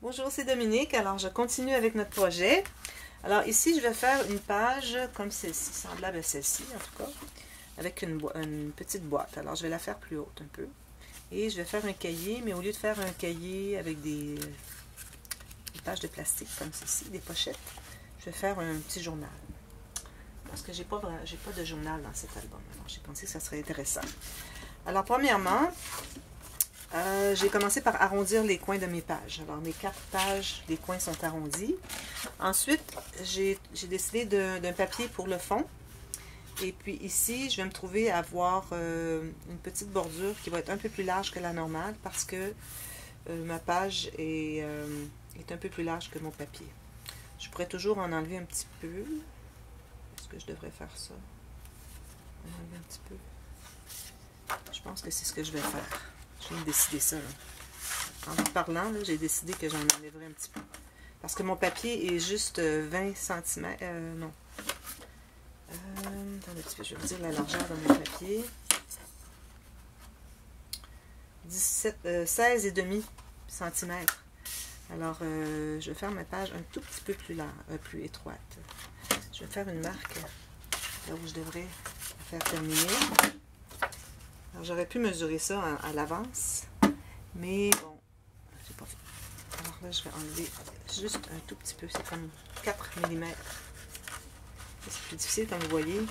Bonjour, c'est Dominique. Alors, je continue avec notre projet. Alors, ici, je vais faire une page comme celle-ci, semblable à celle-ci, en tout cas, avec une petite boîte. Alors, je vais la faire plus haute un peu. Et je vais faire un cahier, mais au lieu de faire un cahier avec des pages de plastique comme ceci, des pochettes, je vais faire un petit journal. Parce que j'ai pas de journal dans cet album. Alors, j'ai pensé que ça serait intéressant. Alors, premièrement, j'ai commencé par arrondir les coins de mes pages. Alors, mes 4 pages, les coins sont arrondis. Ensuite, j'ai décidé d'un papier pour le fond. Et puis ici, je vais me trouver à avoir une petite bordure qui va être un peu plus large que la normale parce que ma page est un peu plus large que mon papier. Je pourrais toujours en enlever un petit peu. Est-ce que je devrais faire ça? En enlever un petit peu. Je pense que c'est ce que je vais faire. Je viens de décider ça. Là. En vous parlant, j'ai décidé que j'en enlèverais un petit peu. Parce que mon papier est juste 20 cm. Non. Attendez un petit peu, je vais vous dire la largeur de mon papier. 16,5 cm. Alors, je vais faire ma page un tout petit peu plus étroite. Je vais faire une marque là où je devrais faire terminer. Alors, j'aurais pu mesurer ça à l'avance, mais bon, j'ai pas fait. Alors là, je vais enlever juste un tout petit peu, c'est comme 4 mm. C'est plus difficile, comme vous voyez,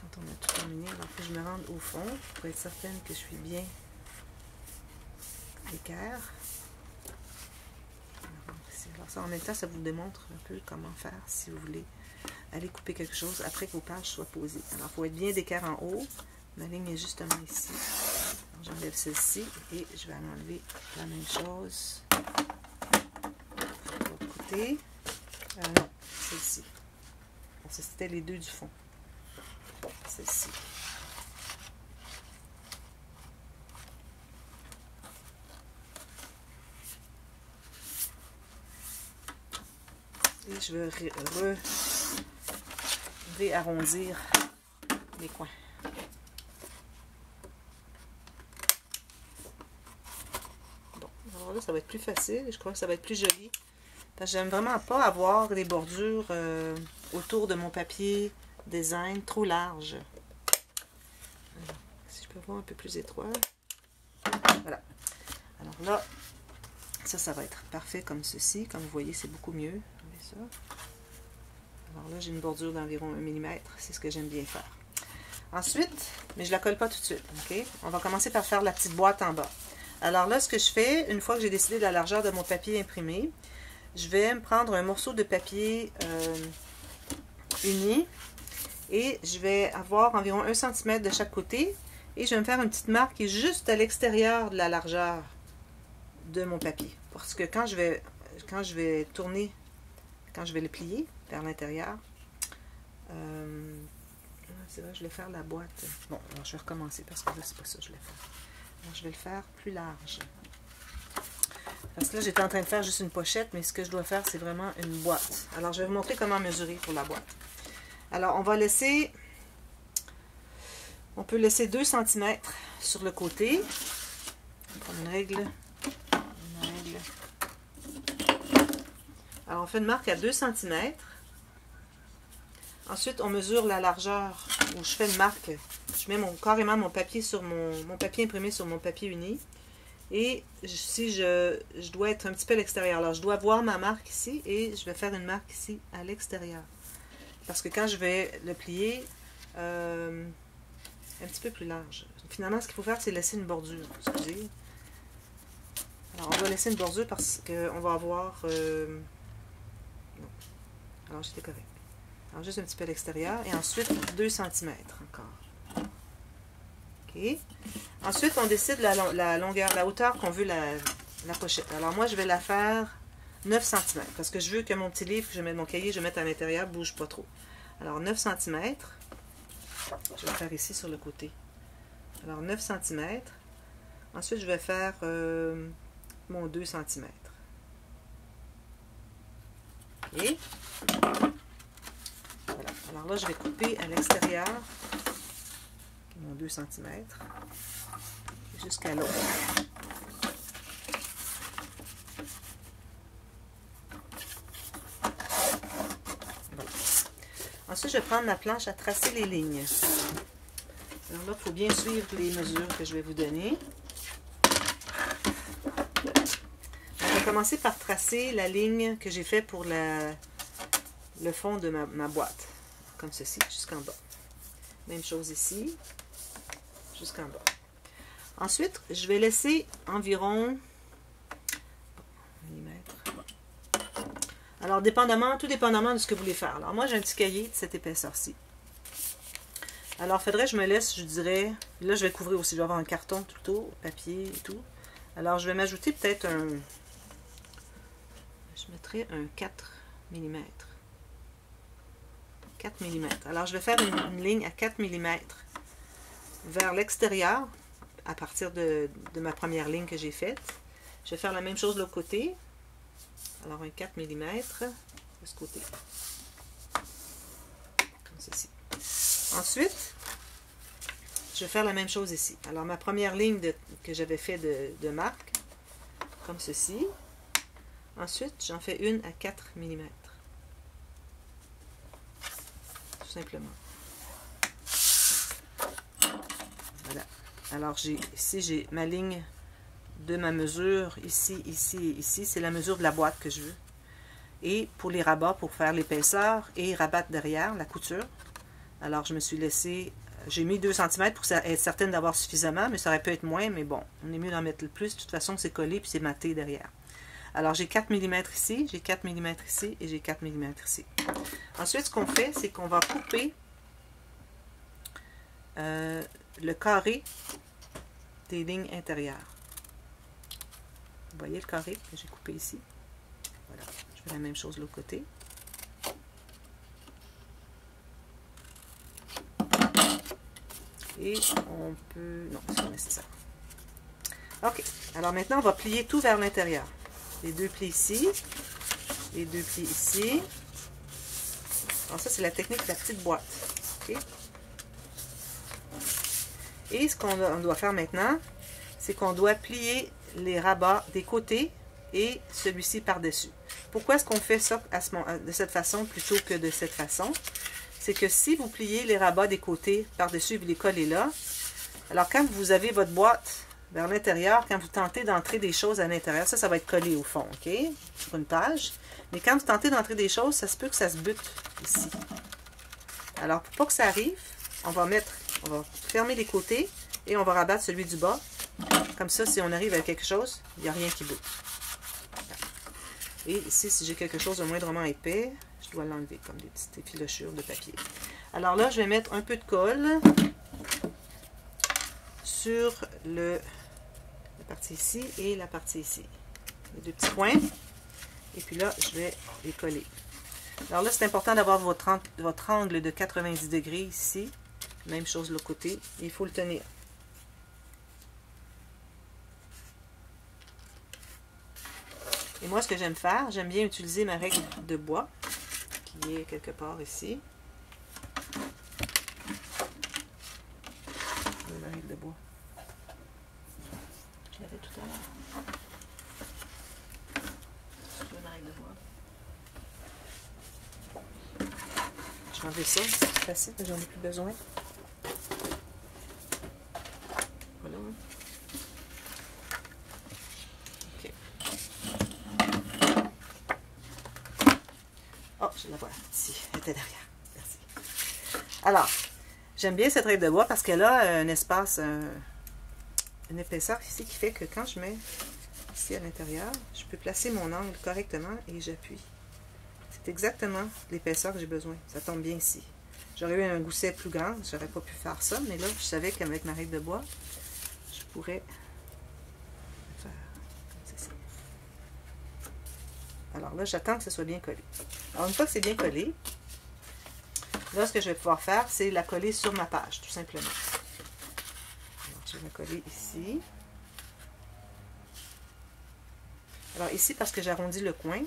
quand on a tout terminé. Alors, il faut que je me rende au fond pour être certaine que je suis bien équerre. Alors ça, en même temps, ça vous démontre un peu comment faire si vous voulez aller couper quelque chose après que vos pages soient posées. Alors, il faut être bien d'équerre en haut. Ma ligne est justement ici. J'enlève celle-ci et je vais en enlever la même chose de l'autre côté. Non, celle-ci. Bon, ça, c'était les deux du fond. Celle-ci. Et je vais réarrondir les coins. Bon, alors là, ça va être plus facile. Je crois que ça va être plus joli. Parce que j'aime vraiment pas avoir des bordures autour de mon papier design trop large. Alors, si je peux voir un peu plus étroit. Voilà. Alors là, ça va être parfait comme ceci. Comme vous voyez, c'est beaucoup mieux. Ça. Alors là, j'ai une bordure d'environ 1 mm. C'est ce que j'aime bien faire. Ensuite, mais je ne la colle pas tout de suite. Okay? On va commencer par faire la petite boîte en bas. Alors là, ce que je fais, une fois que j'ai décidé de la largeur de mon papier imprimé, je vais me prendre un morceau de papier uni et je vais avoir environ 1 cm de chaque côté et je vais me faire une petite marque qui est juste à l'extérieur de la largeur de mon papier. Parce que quand je vais tourner, quand je vais le plier vers l'intérieur, c'est vrai, je vais faire la boîte. Bon, alors je vais recommencer parce que là, c'est pas ça que je vais faire. Alors, je vais le faire plus large. Parce que là, j'étais en train de faire juste une pochette, mais ce que je dois faire, c'est vraiment une boîte. Alors, je vais vous montrer comment mesurer pour la boîte. Alors, on peut laisser 2 cm sur le côté. On va prendre une règle. Alors, on fait une marque à 2 cm. Ensuite, on mesure la largeur où je fais une marque. Je mets carrément mon papier sur mon papier imprimé sur mon papier uni. Et si je dois être un petit peu à l'extérieur, alors je dois voir ma marque ici et je vais faire une marque ici à l'extérieur. Parce que quand je vais le plier, un petit peu plus large. Finalement, ce qu'il faut faire, c'est laisser une bordure. Excusez. Alors, on va laisser une bordure parce qu'on va avoir... non. Alors, j'étais correct. Alors, juste un petit peu à l'extérieur. Et ensuite, 2 cm encore. OK. Ensuite, on décide la longueur, la hauteur qu'on veut la pochette. Alors, moi, je vais la faire 9 cm. Parce que je veux que mon petit livre, que je mette mon cahier, je mette à l'intérieur, ne bouge pas trop. Alors, 9 cm. Je vais le faire ici sur le côté. Alors, 9 cm. Ensuite, je vais faire mon 2 cm. OK. Voilà. Alors là, je vais couper à l'extérieur mon 2 cm jusqu'à l'autre. Ensuite, je vais prendre ma planche à tracer les lignes. Alors là, il faut bien suivre les mesures que je vais vous donner. Je vais commencer par tracer la ligne que j'ai fait pour le fond de ma boîte. Comme ceci, jusqu'en bas. Même chose ici, jusqu'en bas. Ensuite, je vais laisser environ... Alors, tout dépendamment de ce que vous voulez faire. Alors, moi, j'ai un petit cahier de cette épaisseur-ci. Alors, il faudrait que je me laisse, je dirais... Là, je vais couvrir aussi. Je vais avoir un carton tout autour, papier et tout. Alors, je vais m'ajouter peut-être un... Je mettrai un 4 mm. 4 mm. Alors, je vais faire une ligne à 4 mm vers l'extérieur, à partir de ma première ligne que j'ai faite. Je vais faire la même chose de l'autre côté. Alors, un 4 mm de ce côté. Comme ceci. Ensuite, je vais faire la même chose ici. Alors, ma première ligne que j'avais fait de marque, comme ceci. Ensuite, j'en fais une à 4 mm. Tout simplement. Voilà. Alors, ici, j'ai ma ligne de ma mesure, ici, ici et ici. C'est la mesure de la boîte que je veux. Et pour les rabats, pour faire l'épaisseur et rabattre derrière la couture. Alors, je me suis laissé... J'ai mis 2 cm pour être certaine d'avoir suffisamment, mais ça aurait pu être moins, mais bon, on est mieux d'en mettre le plus. De toute façon, c'est collé puis c'est maté derrière. Alors, j'ai 4 mm ici, j'ai 4 mm ici et j'ai 4 mm ici. Ensuite, ce qu'on fait, c'est qu'on va couper le carré des lignes intérieures. Vous voyez le carré que j'ai coupé ici? Voilà. Je fais la même chose de l'autre côté. Et on peut... Non, c'est pas nécessaire. OK. Alors maintenant, on va plier tout vers l'intérieur. Les 2 plis ici. Les 2 plis ici. Alors ça, c'est la technique de la petite boîte. OK? Et ce qu'on doit faire maintenant, c'est qu'on doit plier les rabats des côtés et celui-ci par-dessus. Pourquoi est-ce qu'on fait ça de cette façon plutôt que de cette façon? C'est que si vous pliez les rabats des côtés par-dessus et vous les collez là, alors quand vous avez votre boîte vers l'intérieur, quand vous tentez d'entrer des choses à l'intérieur, ça va être collé au fond, OK? Sur une page. Mais quand vous tentez d'entrer des choses, ça se peut que ça se bute ici. Alors, pour pas que ça arrive, on va fermer les côtés et on va rabattre celui du bas. Comme ça, si on arrive à quelque chose, il n'y a rien qui bute. Et ici, si j'ai quelque chose de moindrement épais, je dois l'enlever comme des petites effilochures de papier. Alors là, je vais mettre un peu de colle sur la partie ici et la partie ici. Les 2 petits points. Et puis là, je vais les coller. Alors là, c'est important d'avoir votre angle de 90 degrés ici. Même chose de l'autre côté. Il faut le tenir. Et moi, ce que j'aime faire, j'aime bien utiliser ma règle de bois, qui est quelque part ici. Ma règle de bois. Je l'avais tout à l'heure. Je veux ma règle de bois. Je vais enlever ça, c'est facile, j'en ai plus besoin. Voilà. OK. Oh, je la vois ici, elle était derrière. Merci. Alors, j'aime bien cette règle de bois parce qu'elle a un espace, une épaisseur ici qui fait que quand je mets ici à l'intérieur, je peux placer mon angle correctement et j'appuie. C'est exactement l'épaisseur que j'ai besoin. Ça tombe bien ici. J'aurais eu un gousset plus grand, j'aurais pas pu faire ça, mais là, je savais qu'avec ma règle de bois, je pourrais faire comme ceci. Alors là, j'attends que ce soit bien collé. Alors, une fois que c'est bien collé, là, ce que je vais pouvoir faire, c'est la coller sur ma page, tout simplement. Alors, je vais la coller ici. Alors, ici, parce que j'arrondis le coin,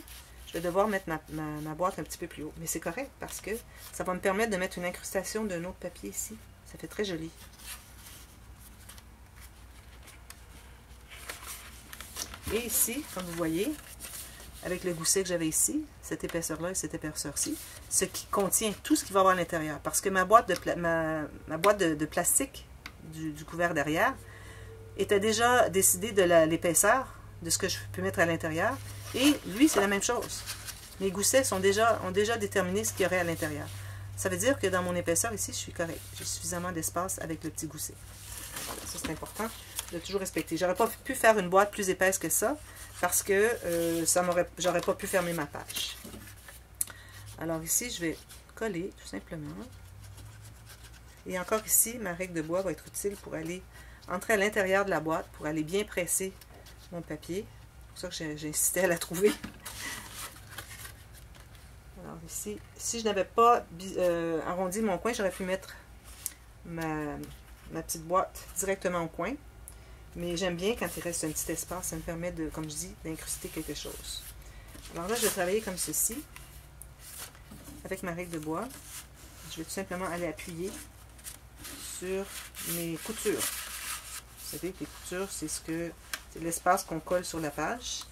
je vais devoir mettre ma boîte un petit peu plus haut. Mais c'est correct parce que ça va me permettre de mettre une incrustation d'un autre papier ici. Ça fait très joli. Et ici, comme vous voyez, avec le gousset que j'avais ici, cette épaisseur-là et cette épaisseur-ci, ce qui contient tout ce qu'il va y avoir à l'intérieur. Parce que ma boîte de plastique du couvert derrière était déjà décidée de l'épaisseur de ce que je peux mettre à l'intérieur. Et lui, c'est la même chose. Mes goussets ont déjà déterminé ce qu'il y aurait à l'intérieur. Ça veut dire que dans mon épaisseur ici, je suis correct. J'ai suffisamment d'espace avec le petit gousset. Voilà, ça c'est important de toujours respecter. J'aurais pas pu faire une boîte plus épaisse que ça parce que j'aurais pas pu fermer ma page. Alors ici, je vais coller tout simplement. Et encore ici, ma règle de bois va être utile pour aller entrer à l'intérieur de la boîte, pour aller bien presser mon papier. C'est pour ça que j'ai insisté à la trouver. Alors ici, si je n'avais pas arrondi mon coin, j'aurais pu mettre ma petite boîte directement au coin. Mais j'aime bien quand il reste un petit espace, ça me permet de, comme je dis, d'incruster quelque chose. Alors là, je vais travailler comme ceci, avec ma règle de bois. Je vais tout simplement aller appuyer sur mes coutures. Vous savez que les coutures, c'est l'espace qu'on colle sur la page.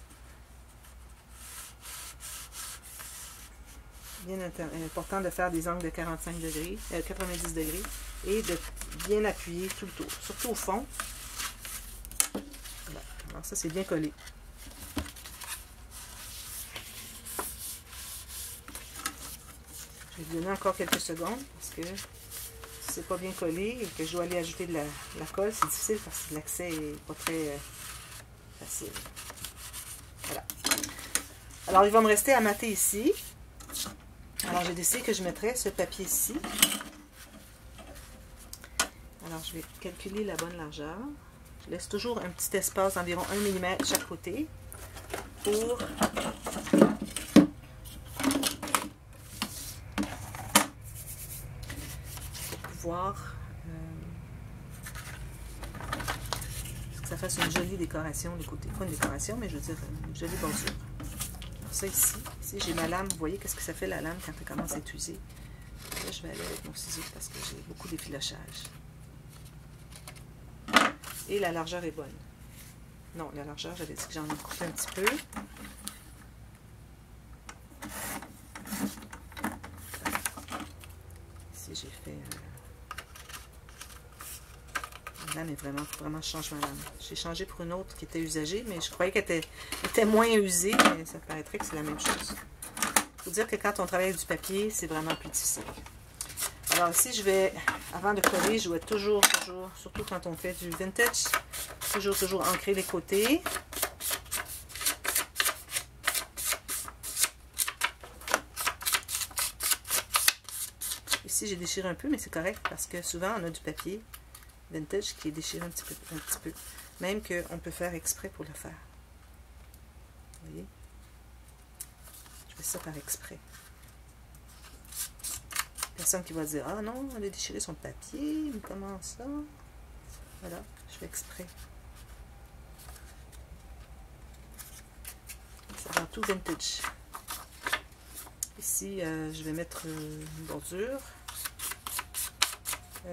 Bien important de faire des angles de 90 degrés et de bien appuyer tout le tour, surtout au fond. Voilà. Alors ça, c'est bien collé. Je vais lui donner encore quelques secondes parce que si c'est pas bien collé et que je dois aller ajouter de la colle, c'est difficile parce que l'accès n'est pas très facile. Voilà. Alors, il va me rester à mater ici. Alors, j'ai décidé que je mettrais ce papier ici. Alors, je vais calculer la bonne largeur. Je laisse toujours un petit espace d'environ 1 mm de chaque côté pour pouvoir que ça fasse une jolie décoration de côté. Pas une décoration, mais je veux dire une jolie bordure. Ça ici j'ai ma lame, vous voyez qu'est-ce que ça fait la lame quand elle commence à être usée. Là, je vais aller avec mon ciseau parce que j'ai beaucoup d'effilochage. Et la largeur est bonne. Non, la largeur, j'avais dit que j'en ai coupé un petit peu. Ici, j'ai fait... La lame est vraiment, je change ma lame. J'ai changé pour une autre qui était usagée, mais je croyais qu'elle était moins usée, mais ça paraîtrait que c'est la même chose. Il faut dire que quand on travaille avec du papier, c'est vraiment plus difficile. Alors ici, je vais, avant de coller, je vais toujours, surtout quand on fait du vintage, toujours ancrer les côtés. Ici, j'ai déchiré un peu, mais c'est correct parce que souvent, on a du papier vintage qui est déchiré un petit peu. Même qu'on peut faire exprès pour le faire. Vous voyez? Je fais ça par exprès. Personne qui va dire, ah non, elle a déchiré son papier, mais comment ça? Voilà, je fais exprès. C'est avant tout vintage. Ici, je vais mettre une bordure.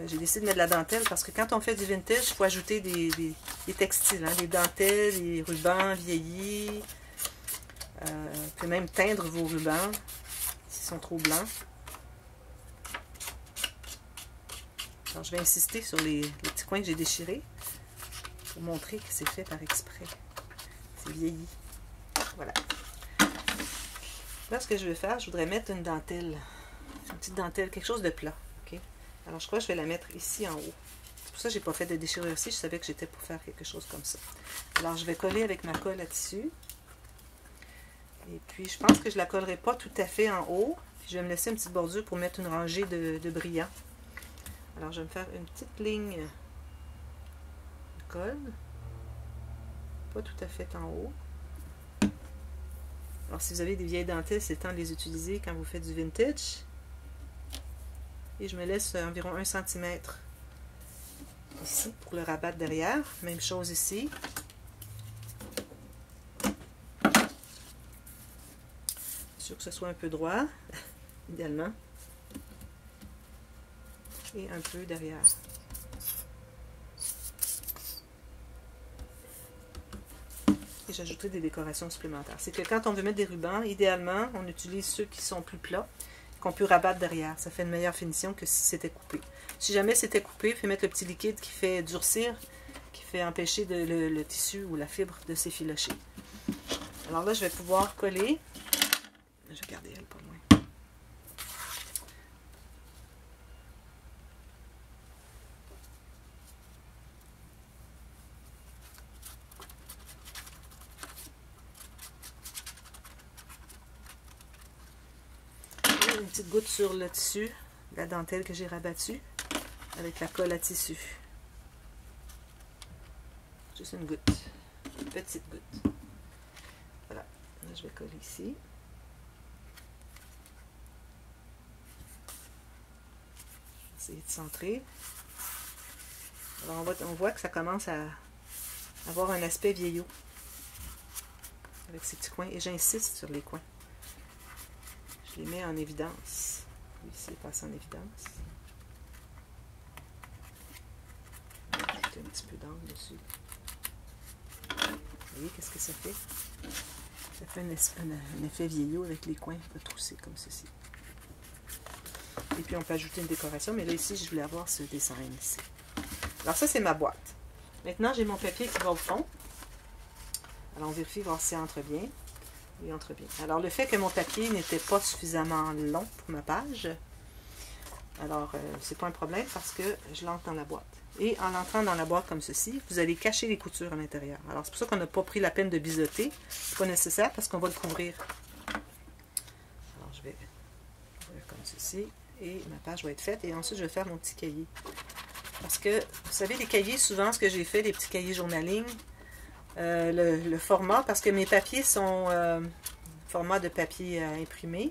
J'ai décidé de mettre de la dentelle parce que quand on fait du vintage, il faut ajouter des textiles, hein, des dentelles, des rubans vieillis. Vous pouvez même teindre vos rubans s'ils sont trop blancs. Alors, je vais insister sur les petits coins que j'ai déchirés pour montrer que c'est fait par exprès. C'est vieilli. Voilà. Là, ce que je vais faire, je voudrais mettre une dentelle. Une petite dentelle, quelque chose de plat. Okay? Alors, je crois que je vais la mettre ici en haut. C'est pour ça que je n'ai pas fait de déchirure ici. Je savais que j'étais pour faire quelque chose comme ça. Alors, je vais coller avec ma colle à tissu. Et puis, je pense que je ne la collerai pas tout à fait en haut. Puis, je vais me laisser une petite bordure pour mettre une rangée de brillants. Alors, je vais me faire une petite ligne de colle. Pas tout à fait en haut. Alors, si vous avez des vieilles dentelles, c'est le temps de les utiliser quand vous faites du vintage. Et je me laisse environ 1 cm ici pour le rabattre derrière. Même chose ici. Sûr que ce soit un peu droit, idéalement. Et un peu derrière. et j'ajouterai des décorations supplémentaires. C'est que quand on veut mettre des rubans, idéalement, on utilise ceux qui sont plus plats, qu'on peut rabattre derrière. Ça fait une meilleure finition que si c'était coupé. Si jamais c'était coupé, il faut mettre le petit liquide qui fait durcir, qui fait empêcher le tissu ou la fibre de s'effilocher. Alors là, je vais pouvoir coller. Je vais garder elle pas loin. Une petite goutte sur le tissu, la dentelle que j'ai rabattue, avec la colle à tissu. Juste une goutte, une petite goutte. Voilà, là, je vais coller ici. Essayer de centrer. Alors on voit que ça commence à avoir un aspect vieillot avec ces petits coins, et j'insiste sur les coins. Je les mets en évidence. Ici, il passe en évidence. Je vais ajouter un petit peu d'angle dessus. Vous voyez qu'est-ce que ça fait? Ça fait un effet vieillot avec les coins retroussés comme ceci. Et puis on peut ajouter une décoration, mais là ici, je voulais avoir ce dessin ici. Alors ça, c'est ma boîte. Maintenant, j'ai mon papier qui va au fond. Alors on vérifie voir si ça entre bien. Il entre bien. Alors le fait que mon papier n'était pas suffisamment long pour ma page, alors c'est pas un problème parce que je l'entre dans la boîte. Et en l'entrant dans la boîte comme ceci, vous allez cacher les coutures à l'intérieur. Alors c'est pour ça qu'on n'a pas pris la peine de biseauter. C'est pas nécessaire parce qu'on va le couvrir. Alors je vais ouvrir comme ceci et ma page va être faite. Et ensuite je vais faire mon petit cahier. Parce que, vous savez, les cahiers, souvent ce que j'ai fait, les petits cahiers journaling, le format, parce que mes papiers sont format de papier imprimé,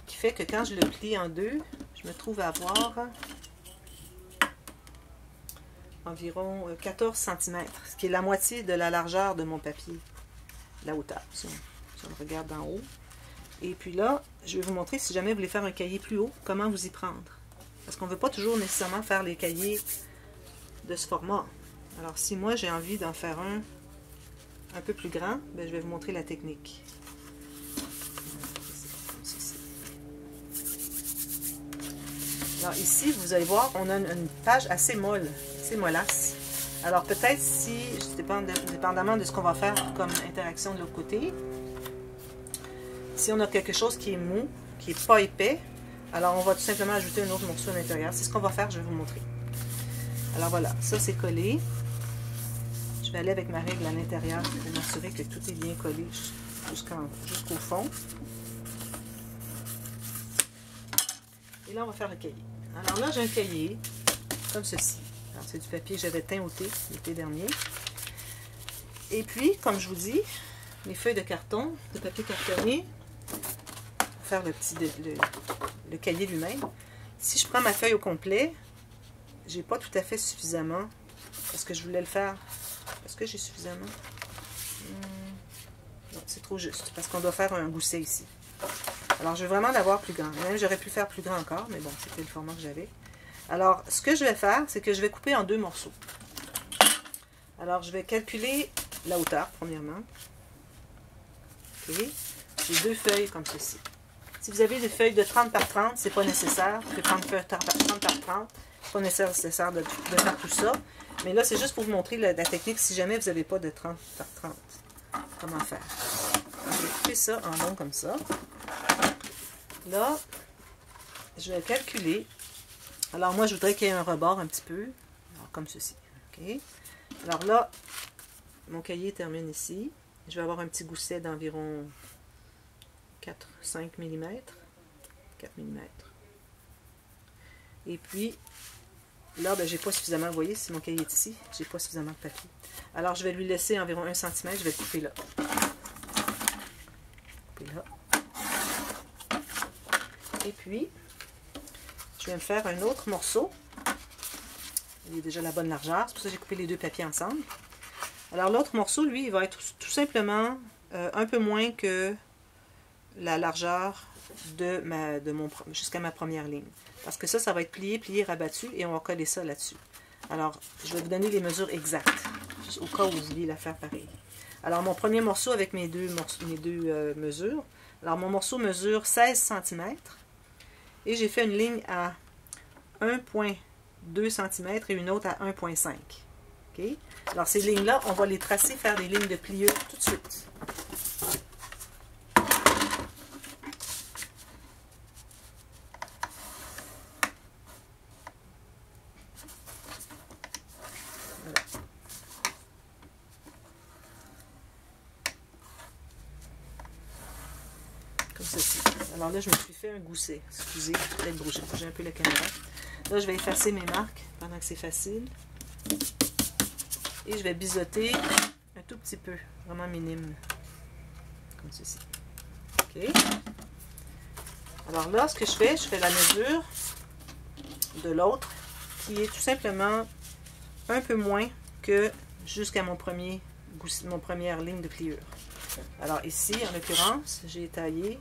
qui fait que quand je le plie en deux, je me trouve à avoir environ 14 cm, ce qui est la moitié de la largeur de mon papier, la hauteur, si on le regarde d'en haut. Et puis là, je vais vous montrer, si jamais vous voulez faire un cahier plus haut, comment vous y prendre. Parce qu'on ne veut pas toujours nécessairement faire les cahiers de ce format. Alors si moi j'ai envie d'en faire un peu plus grand, ben, je vais vous montrer la technique. Alors ici, vous allez voir, on a une page assez molle, assez mollasse. Alors peut-être si, dépendamment de ce qu'on va faire comme interaction de l'autre côté, si on a quelque chose qui est mou, qui n'est pas épais, alors on va tout simplement ajouter un autre morceau à l'intérieur. C'est ce qu'on va faire, je vais vous montrer. Alors voilà, ça c'est collé. Je vais aller avec ma règle à l'intérieur pour m'assurer que tout est bien collé jusqu'au fond. Et là, on va faire le cahier. Alors là, j'ai un cahier comme ceci. Alors, c'est du papier que j'avais teint-outé l'été dernier. Et puis, comme je vous dis, mes feuilles de carton, de papier cartonné, pour faire le cahier lui-même. Si je prends ma feuille au complet, j'ai pas tout à fait suffisamment, parce que je voulais le faire. Est-ce que j'ai suffisamment? Non, c'est trop juste, parce qu'on doit faire un gousset ici. Alors, je veux vraiment l'avoir plus grand. Même, j'aurais pu faire plus grand encore, mais bon, c'était le format que j'avais. Alors, ce que je vais faire, c'est que je vais couper en deux morceaux. Alors, je vais calculer la hauteur, premièrement. OK. J'ai deux feuilles comme ceci. Si vous avez des feuilles de 30 par 30, c'est pas nécessaire. Vous pouvez prendre 30 par 30. C'est pas nécessaire de faire tout ça. Mais là, c'est juste pour vous montrer la technique si jamais vous n'avez pas de 30 par 30. Comment faire? Je vais couper ça en long comme ça. Là, je vais calculer. Alors, moi, je voudrais qu'il y ait un rebord un petit peu. Alors, comme ceci. OK? Alors là, mon cahier termine ici. Je vais avoir un petit gousset d'environ 4-5 mm. 4 mm. Et puis, là, ben, j'ai pas suffisamment, vous voyez, si mon cahier est ici, j'ai pas suffisamment de papier. Alors, je vais lui laisser environ 1 cm. Je vais le couper là. Couper là. Et puis, je vais me faire un autre morceau. Il est déjà la bonne largeur. C'est pour ça que j'ai coupé les deux papiers ensemble. Alors, l'autre morceau, lui, il va être tout simplement un peu moins que la largeur jusqu'à ma première ligne. Parce que ça va être plié, rabattu, et on va coller ça là-dessus. Alors, je vais vous donner les mesures exactes, juste au cas où vous vouliez la faire pareil. Alors, mon premier morceau avec mes deux mesures. Alors, mon morceau mesure 16 cm. Et j'ai fait une ligne à 1,2 cm et une autre à 1,5 cm. Okay? Alors, ces lignes-là, on va les tracer, faire des lignes de pliure tout de suite. Voilà. Comme ceci. Alors là, je me suis fait un gousset. Excusez, peut-être bouger un peu la caméra. Là, je vais effacer mes marques pendant que c'est facile. Et je vais biseauter un tout petit peu, vraiment minime, comme ceci. OK. Alors là, ce que je fais la mesure de l'autre, qui est tout simplement un peu moins que jusqu'à mon première ligne de pliure. Alors ici, en l'occurrence, j'ai taillé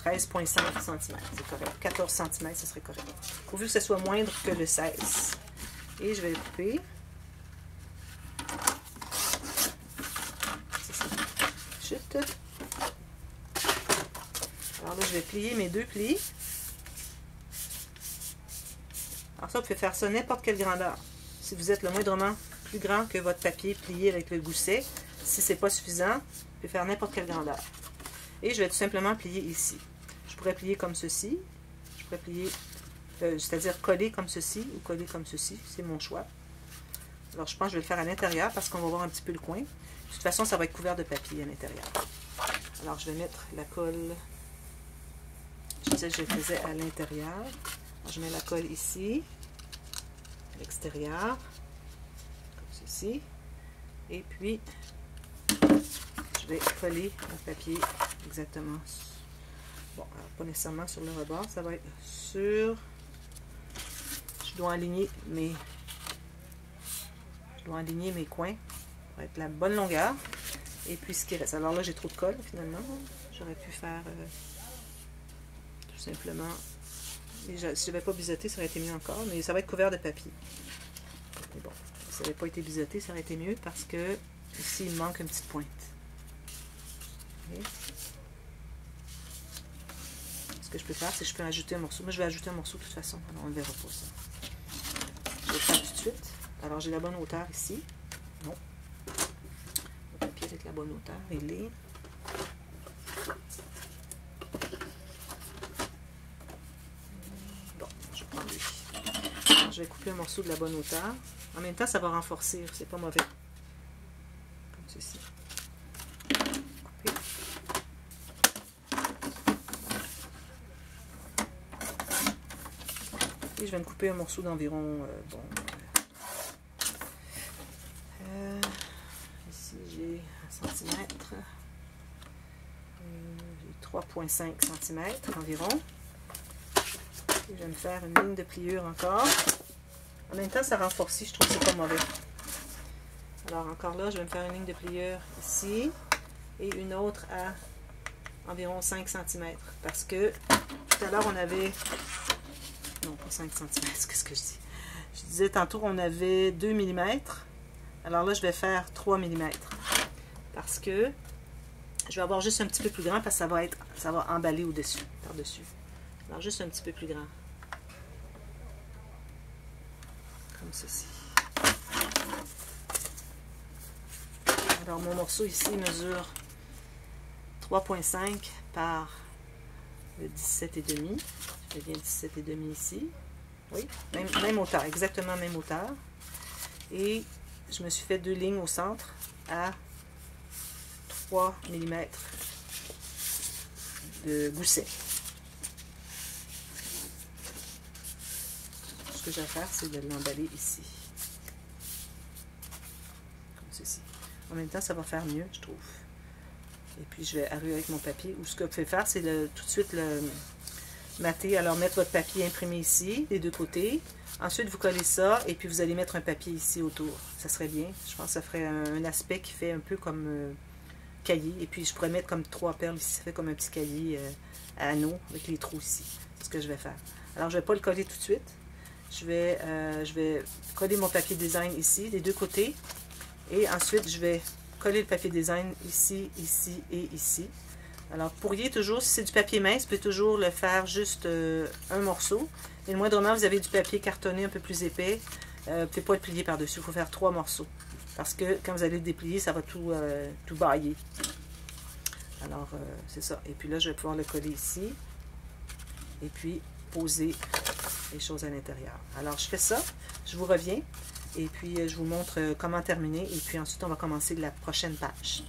13,5 cm, c'est correct. 14 cm, ce serait correct. Pourvu que ce soit moindre que le 16. Et je vais couper. Chute. Alors là, je vais plier mes deux plis. Alors ça, vous pouvez faire ça n'importe quelle grandeur. Si vous êtes le moindrement plus grand que votre papier plié avec le gousset, si ce n'est pas suffisant, vous pouvez faire n'importe quelle grandeur. Et je vais tout simplement plier ici. Je pourrais plier comme ceci. Je pourrais plier, c'est-à-dire coller comme ceci ou coller comme ceci. C'est mon choix. Alors je pense que je vais le faire à l'intérieur parce qu'on va voir un petit peu le coin. De toute façon, ça va être couvert de papier à l'intérieur. Alors je vais mettre la colle. Je disais que je le faisais à l'intérieur. Je mets la colle ici, à l'extérieur, comme ceci. Et puis, je vais coller mon papier exactement. Bon, alors, pas nécessairement sur le rebord, ça va être sur. Je dois aligner mes coins pour être la bonne longueur. Et puis ce qui reste. Alors là, j'ai trop de colle finalement. J'aurais pu faire tout simplement. Si je n'avais pas biseauté, ça aurait été mieux encore, mais ça va être couvert de papier. Mais bon, si ça n'avait pas été biseauté, ça aurait été mieux parce que ici, il manque une petite pointe. Okay. Ce que je peux faire, c'est que je peux ajouter un morceau. Moi, je vais ajouter un morceau de toute façon, alors on ne verra pas ça. Je vais le faire tout de suite. Alors, j'ai la bonne hauteur ici. Non. Le papier avec la bonne hauteur, il est. Je vais couper un morceau de la bonne hauteur. En même temps, ça va renforcer. C'est pas mauvais. Comme ceci. Couper. Et je vais me couper un morceau d'environ... ici, j'ai 1 cm. J'ai 3,5 cm environ. Et je vais me faire une ligne de pliure encore. En même temps, ça renforcit, je trouve que c'est pas mauvais. Alors encore là, je vais me faire une ligne de pliure ici et une autre à environ 5 cm. Parce que tout à l'heure, on avait... Non, pas 5 cm, qu'est-ce que je dis? Je disais tantôt, on avait 2 mm. Alors là, je vais faire 3 mm. Parce que je vais avoir juste un petit peu plus grand parce que ça va emballer au-dessus, par-dessus. Alors juste un petit peu plus grand. Comme ceci. Alors mon morceau ici mesure 3,5 par le 17,5. Je fais bien 17,5 ici. Oui, même hauteur, exactement même hauteur. Et je me suis fait 2 lignes au centre à 3 mm de gousset. Ce que je vais faire, c'est de l'emballer ici. Comme ceci. En même temps, ça va faire mieux, je trouve. Et puis, je vais arriver avec mon papier. Ou ce que vous pouvez faire, c'est tout de suite le mater. Alors, mettre votre papier imprimé ici, des deux côtés. Ensuite, vous collez ça et puis vous allez mettre un papier ici autour. Ça serait bien. Je pense que ça ferait un aspect qui fait un peu comme cahier. Et puis, je pourrais mettre comme 3 perles ici. Ça fait comme un petit cahier à anneaux avec les trous ici. C'est ce que je vais faire. Alors, je ne vais pas le coller tout de suite. Je vais coller mon papier design ici, des deux côtés. Et ensuite, je vais coller le papier design ici, ici et ici. Alors, vous pourriez toujours, si c'est du papier mince, vous pouvez toujours le faire juste un morceau. Et le moindrement, vous avez du papier cartonné un peu plus épais, vous ne pouvez pas le plier par-dessus, il faut faire 3 morceaux. Parce que quand vous allez le déplier, ça va tout bailler. Alors, c'est ça. Et puis là, je vais pouvoir le coller ici. Et puis, poser les choses à l'intérieur. Alors, je fais ça, je vous reviens. Et puis, je vous montre comment terminer. Et puis, ensuite, on va commencer la prochaine page.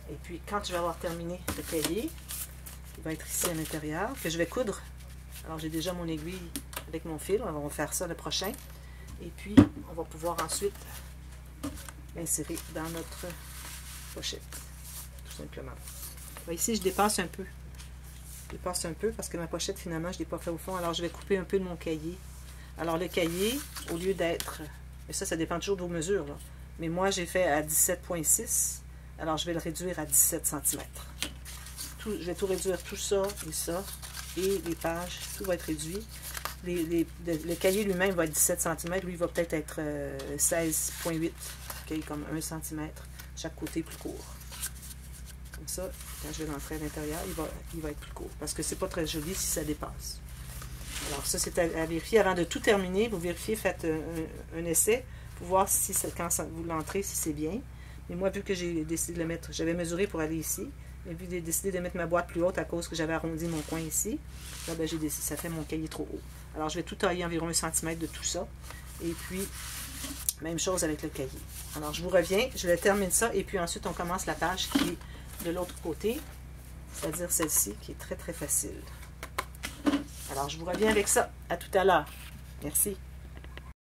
Et puis, quand je vais avoir terminé le cahier, il va être ici à l'intérieur, que je vais coudre. Alors, j'ai déjà mon aiguille avec mon fil. On va faire ça le prochain. Et puis, on va pouvoir ensuite l'insérer dans notre pochette, tout simplement. Alors, ici, je dépasse un peu. Je dépasse un peu parce que ma pochette, finalement, je ne l'ai pas fait au fond. Alors, je vais couper un peu de mon cahier. Alors, le cahier, au lieu d'être... Mais ça dépend toujours de vos mesures, là. Mais moi, j'ai fait à 17,6. Alors, je vais le réduire à 17 cm. Je vais tout réduire, tout ça et ça. Et les pages, tout va être réduit. Le cahier lui-même va être 17 cm. Lui, il va peut-être être 16,8. Okay, comme 1 cm. Chaque côté plus court. Comme ça, quand je vais l'entrer à l'intérieur, il va être plus court. Parce que c'est pas très joli si ça dépasse. Alors, ça, c'est à vérifier. Avant de tout terminer, vous vérifiez, faites un essai pour voir si quand vous l'entrez, si c'est bien. Mais moi, vu que j'ai décidé de le mettre, j'avais mesuré pour aller ici, mais vu que j'ai décidé de mettre ma boîte plus haute à cause que j'avais arrondi mon coin ici, là, ben, j'ai décidé, ça fait mon cahier trop haut. Alors, je vais tout tailler environ 1 cm de tout ça. Et puis, même chose avec le cahier. Alors, je vous reviens, je termine ça, et puis ensuite, on commence la page qui est de l'autre côté, c'est-à-dire celle-ci, qui est très, très facile. Alors, je vous reviens avec ça. À tout à l'heure. Merci.